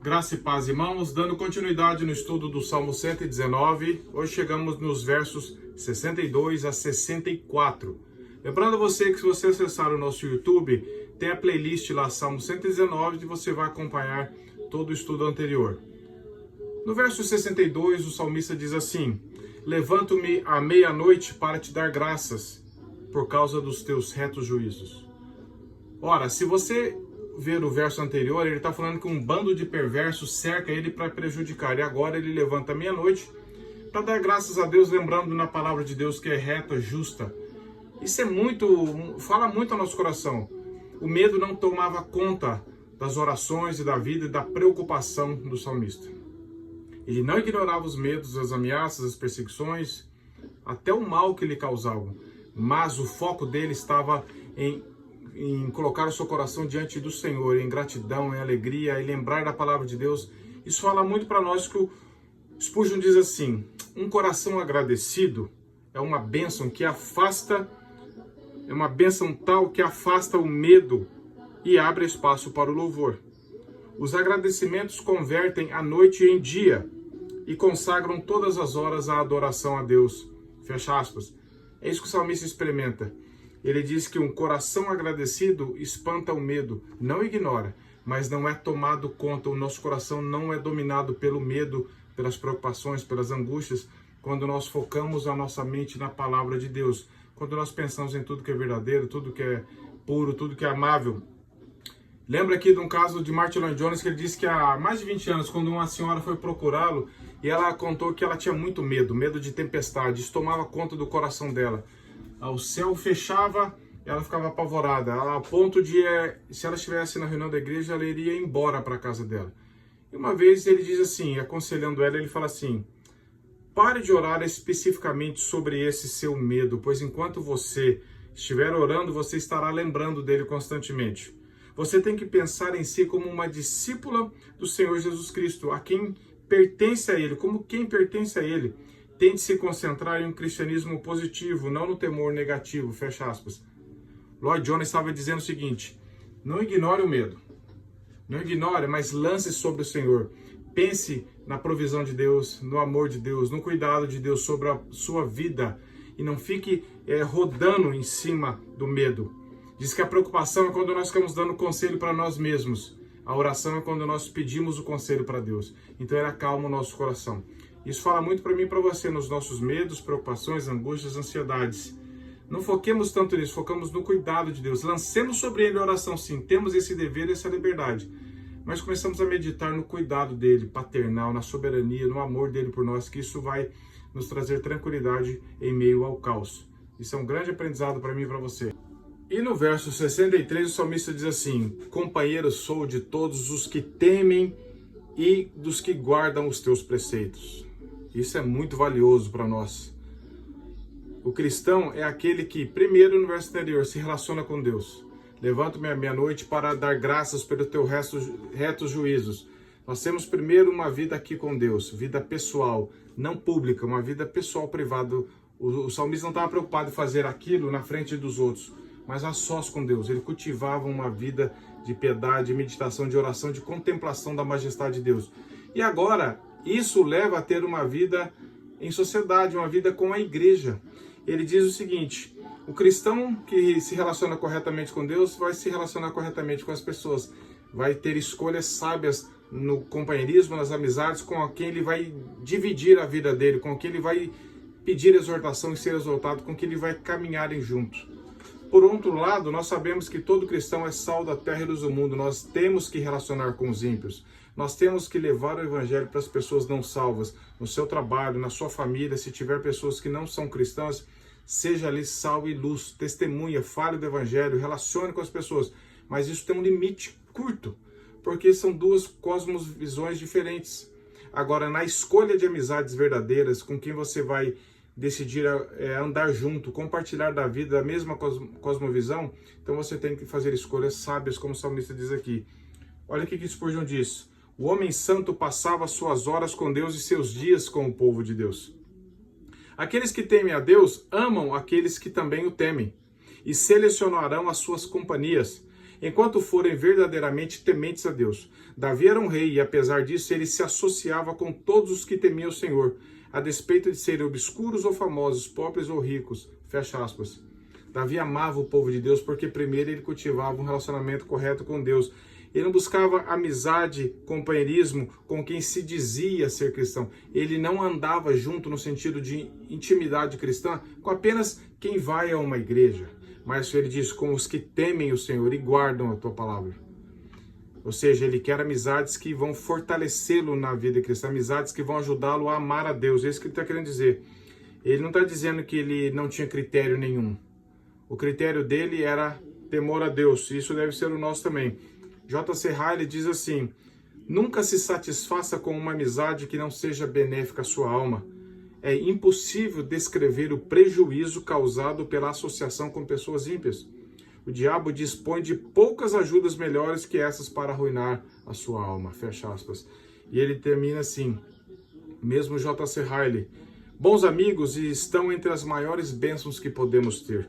Graça e paz, irmãos, dando continuidade no estudo do Salmo 119, hoje chegamos nos versos 62 a 64. Lembrando você que se você acessar o nosso YouTube, tem a playlist lá, Salmo 119, e você vai acompanhar todo o estudo anterior. No verso 62, o salmista diz assim: Levanto-me à meia-noite para te dar graças, por causa dos teus retos juízos. Ora, se você ver o verso anterior, ele está falando que um bando de perversos cerca ele para prejudicar. E agora ele levanta à meia-noite para dar graças a Deus, lembrando na palavra de Deus que é reta, justa. Isso fala muito ao nosso coração. O medo não tomava conta das orações e da vida e da preocupação do salmista. Ele não ignorava os medos, as ameaças, as perseguições, até o mal que lhe causavam. Mas o foco dele estava em colocar o seu coração diante do Senhor, em gratidão, em alegria, e lembrar da palavra de Deus. Isso fala muito para nós que o Spurgeon diz assim: um coração agradecido é uma bênção que afasta, é uma bênção tal que afasta o medo e abre espaço para o louvor. Os agradecimentos convertem a noite em dia e consagram todas as horas à adoração a Deus. Fecha aspas. É isso que o salmista experimenta. Ele diz que um coração agradecido espanta o medo, não ignora, mas não é tomado conta. O nosso coração não é dominado pelo medo, pelas preocupações, pelas angústias, quando nós focamos a nossa mente na palavra de Deus, quando nós pensamos em tudo que é verdadeiro, tudo que é puro, tudo que é amável. Lembra aqui de um caso de Martin Lloyd-Jones, que ele disse que há mais de 20 anos, quando uma senhora foi procurá-lo, e ela contou que ela tinha muito medo de tempestade, isso tomava conta do coração dela. O céu fechava, ela ficava apavorada, ao ponto de, se ela estivesse na reunião da igreja, ela iria embora para a casa dela. E uma vez ele diz assim, aconselhando ela, ele fala assim: pare de orar especificamente sobre esse seu medo, pois enquanto você estiver orando, você estará lembrando dele constantemente. Você tem que pensar em si como uma discípula do Senhor Jesus Cristo, a quem pertence a Ele, como quem pertence a Ele. Tente se concentrar em um cristianismo positivo, não no temor negativo, fecha aspas. Lloyd-Jones estava dizendo o seguinte: não ignore o medo. Não ignore, mas lance sobre o Senhor. Pense na provisão de Deus, no amor de Deus, no cuidado de Deus sobre a sua vida. E não fique rodando em cima do medo. Diz que a preocupação é quando nós ficamos dando conselho para nós mesmos. A oração é quando nós pedimos o conselho para Deus. Então ele acalma o nosso coração. Isso fala muito para mim e para você, nos nossos medos, preocupações, angústias, ansiedades. Não foquemos tanto nisso, focamos no cuidado de Deus. Lancemos sobre Ele a oração, sim, temos esse dever, essa liberdade. Mas começamos a meditar no cuidado dEle, paternal, na soberania, no amor dEle por nós, que isso vai nos trazer tranquilidade em meio ao caos. Isso é um grande aprendizado para mim e para você. E no verso 63, o salmista diz assim: companheiro sou de todos os que temem e dos que guardam os teus preceitos. Isso é muito valioso para nós. O cristão é aquele que, primeiro no verso anterior, se relaciona com Deus. Levanto-me à meia-noite para dar graças pelos teus retos juízos. Nós temos primeiro uma vida aqui com Deus, vida pessoal, não pública, uma vida pessoal, privada. O salmista não estava preocupado em fazer aquilo na frente dos outros, mas a sós com Deus. Ele cultivava uma vida de piedade, de meditação, de oração, de contemplação da majestade de Deus. E agora, isso leva a ter uma vida em sociedade, uma vida com a igreja. Ele diz o seguinte: o cristão que se relaciona corretamente com Deus vai se relacionar corretamente com as pessoas. Vai ter escolhas sábias no companheirismo, nas amizades, com quem ele vai dividir a vida dele, com quem ele vai pedir exortação e ser exortado, com quem ele vai caminharem juntos. Por outro lado, nós sabemos que todo cristão é sal da terra e luz do mundo. Nós temos que relacionar com os ímpios. Nós temos que levar o evangelho para as pessoas não salvas. No seu trabalho, na sua família, se tiver pessoas que não são cristãs, seja ali sal e luz, testemunha, fale do evangelho, relacione com as pessoas. Mas isso tem um limite curto, porque são duas cosmovisões diferentes. Agora, na escolha de amizades verdadeiras, com quem você vai decidir andar junto, compartilhar da vida, a mesma cosmovisão, então você tem que fazer escolhas sábias, como o salmista diz aqui. Olha o que Spurgeon diz: o homem santo passava suas horas com Deus e seus dias com o povo de Deus. Aqueles que temem a Deus amam aqueles que também o temem e selecionarão as suas companhias. enquanto forem verdadeiramente tementes a Deus. Davi era um rei e, apesar disso, ele se associava com todos os que temiam o Senhor, a despeito de serem obscuros ou famosos, pobres ou ricos. Fecha aspas. Davi amava o povo de Deus porque primeiro ele cultivava um relacionamento correto com Deus. Ele não buscava amizade, companheirismo com quem se dizia ser cristão. Ele não andava junto no sentido de intimidade cristã com apenas quem vai a uma igreja. Mas ele diz, com os que temem o Senhor e guardam a tua palavra. Ou seja, ele quer amizades que vão fortalecê-lo na vida cristã, amizades que vão ajudá-lo a amar a Deus. É isso que ele está querendo dizer. Ele não está dizendo que ele não tinha critério nenhum. O critério dele era temor a Deus. Isso deve ser o nosso também. J.C. Ryle diz assim: nunca se satisfaça com uma amizade que não seja benéfica à sua alma. É impossível descrever o prejuízo causado pela associação com pessoas ímpias. O diabo dispõe de poucas ajudas melhores que essas para arruinar a sua alma. Fecha aspas. E ele termina assim, mesmo J.C. Ryle: bons amigos estão entre as maiores bênçãos que podemos ter.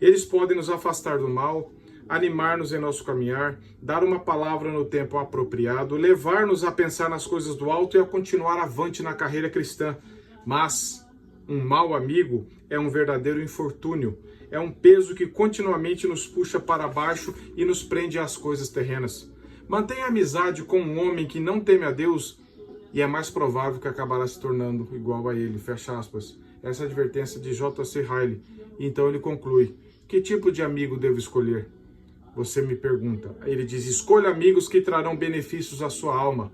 Eles podem nos afastar do mal, animar-nos em nosso caminhar, dar uma palavra no tempo apropriado, levar-nos a pensar nas coisas do alto e a continuar avante na carreira cristã. Mas um mau amigo é um verdadeiro infortúnio, é um peso que continuamente nos puxa para baixo e nos prende às coisas terrenas. Mantenha amizade com um homem que não teme a Deus e é mais provável que acabará se tornando igual a ele. Fecha aspas. Essa é a advertência de J.C. Ryle. Então ele conclui: que tipo de amigo devo escolher? Você me pergunta. Ele diz: escolha amigos que trarão benefícios à sua alma.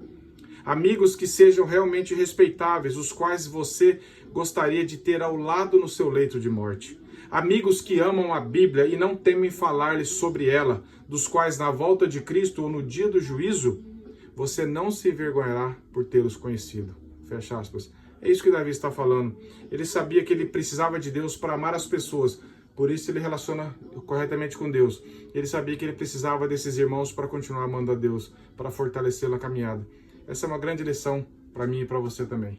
Amigos que sejam realmente respeitáveis, os quais você gostaria de ter ao lado no seu leito de morte. Amigos que amam a Bíblia e não temem falar-lhes sobre ela, dos quais na volta de Cristo ou no dia do juízo, você não se envergonhará por tê-los conhecido. Fecha aspas. É isso que Davi está falando. Ele sabia que ele precisava de Deus para amar as pessoas. Por isso ele relaciona corretamente com Deus. Ele sabia que ele precisava desses irmãos para continuar amando a Deus, para fortalecê-lo na caminhada. Essa é uma grande lição para mim e para você também.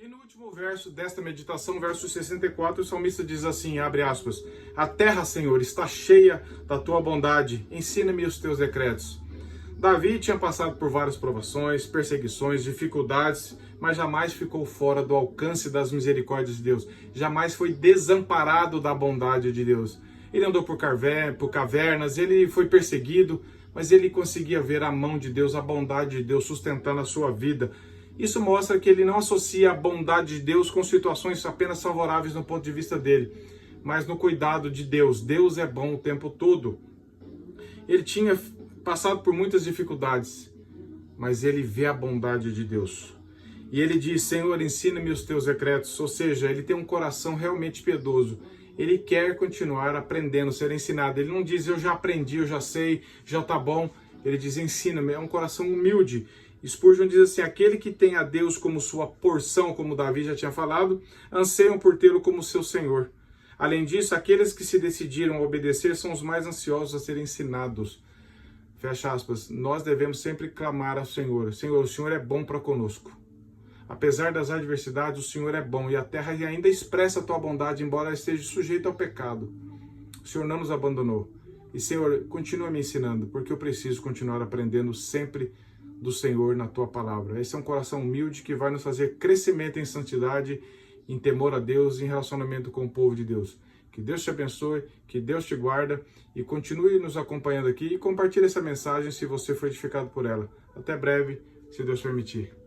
E no último verso desta meditação, verso 64, o salmista diz assim, abre aspas: a terra, Senhor, está cheia da tua bondade, ensina-me os teus decretos. Davi tinha passado por várias provações, perseguições, dificuldades, mas jamais ficou fora do alcance das misericórdias de Deus. Jamais foi desamparado da bondade de Deus. Ele andou por cavernas, ele foi perseguido, mas ele conseguia ver a mão de Deus, a bondade de Deus sustentando a sua vida. Isso mostra que ele não associa a bondade de Deus com situações apenas favoráveis no ponto de vista dele, mas no cuidado de Deus. Deus é bom o tempo todo. Ele tinha passado por muitas dificuldades, mas ele vê a bondade de Deus. E ele diz: Senhor, ensina-me os teus decretos. Ou seja, ele tem um coração realmente piedoso. Ele quer continuar aprendendo, ser ensinado. Ele não diz: eu já aprendi, eu já sei, já está bom. Ele diz: ensina-me. É um coração humilde. Spurgeon diz assim: aquele que tem a Deus como sua porção, como Davi já tinha falado, anseiam por tê-lo como seu Senhor. Além disso, aqueles que se decidiram a obedecer são os mais ansiosos a serem ensinados. Fecha aspas. Nós devemos sempre clamar ao Senhor: Senhor, o Senhor é bom para conosco. Apesar das adversidades, o Senhor é bom e a terra ainda expressa a tua bondade, embora esteja sujeita ao pecado. O Senhor não nos abandonou. E, Senhor, continua me ensinando, porque eu preciso continuar aprendendo sempre do Senhor na tua palavra. Esse é um coração humilde que vai nos fazer crescimento em santidade, em temor a Deus, em relacionamento com o povo de Deus. Que Deus te abençoe, que Deus te guarda e continue nos acompanhando aqui e compartilhe essa mensagem se você foi edificado por ela. Até breve, se Deus permitir.